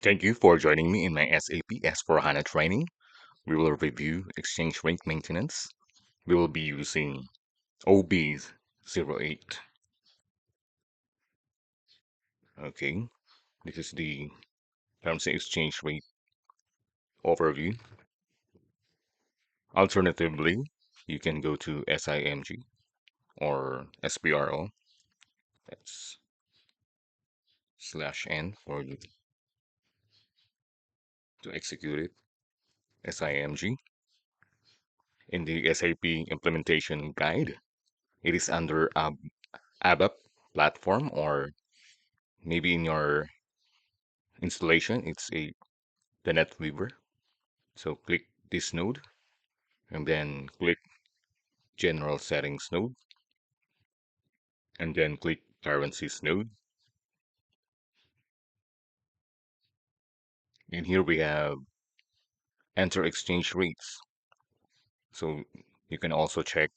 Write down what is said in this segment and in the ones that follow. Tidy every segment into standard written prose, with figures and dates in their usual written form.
Thank you for joining me in my SAP S/4HANA training. We will review exchange rate maintenance. We will be using OB08. Okay, this is the currency exchange rate overview. Alternatively, you can go to SIMG or SPRO. That's /N for to execute it. SIMG. In the SAP implementation guide, it is under ABAP platform, or maybe in your installation, it's the NetWeaver. So click this node and then click General Settings node and then click Currencies node. And here we have Enter Exchange Rates. So you can also check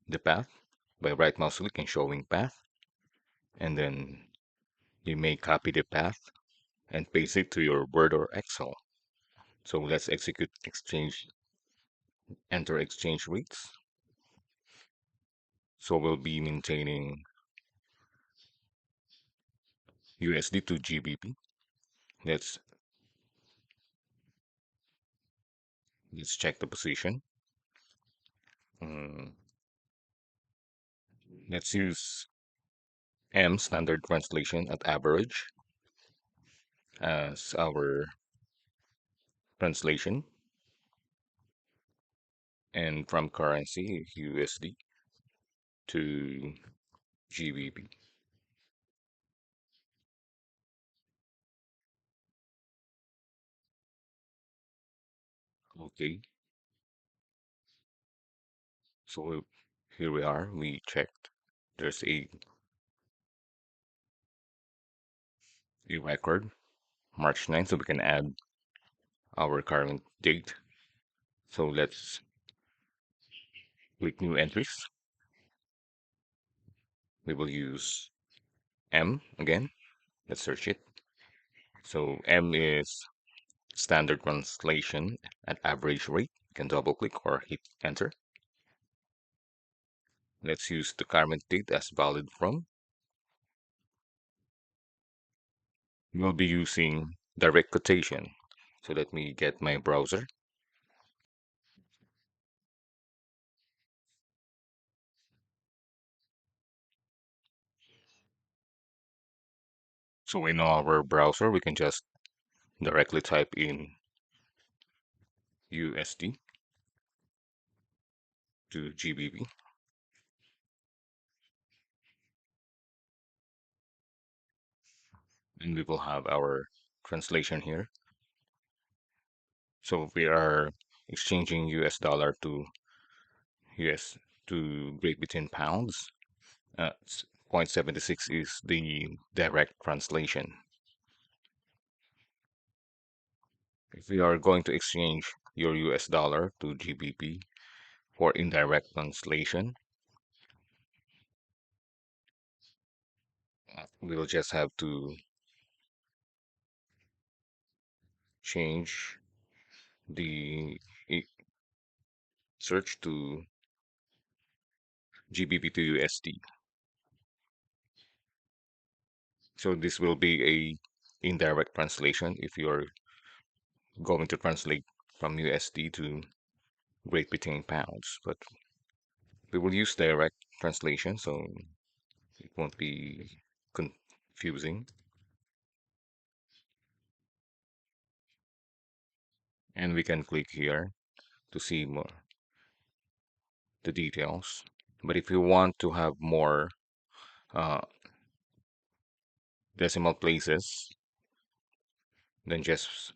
the path by right mouse click and showing path. And then you may copy the path and paste it to your Word or Excel. So let's execute enter exchange rates. So we'll be maintaining USD to GBP. Let's let's check the position. Mm, let's use M standard translation at average as our translation, and from currency USD to GBP. Okay, so here we are. We checked. There's a record, March 9th, so we can add our current date. So let's click new entries. We will use M again. Let's search it. So M is standard translation at average rate. You can double click or hit enter. Let's use the current date as valid from. We'll be using direct quotation. So let me get my browser. So in our browser, we can just directly type in USD to GBP. And we will have our translation here. So we are exchanging US dollar to US to Great Britain pounds. 0.76 is the direct translation. If we are going to exchange your US dollar to GBP for indirect translation, we'll just have to change the search to GBP to USD. So this will be a indirect translation if you're going to translate from USD to Great Britain pounds. But we will use direct translation, so it won't be confusing. And we can click here to see more the details. But if you want to have more uh, decimal places than just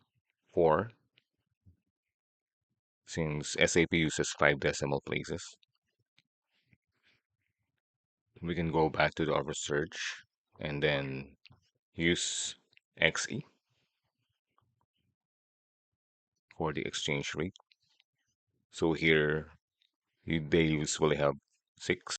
4, since SAP uses 5 decimal places, we can go back to our search and then use XE for the exchange rate. So here they usually have 6.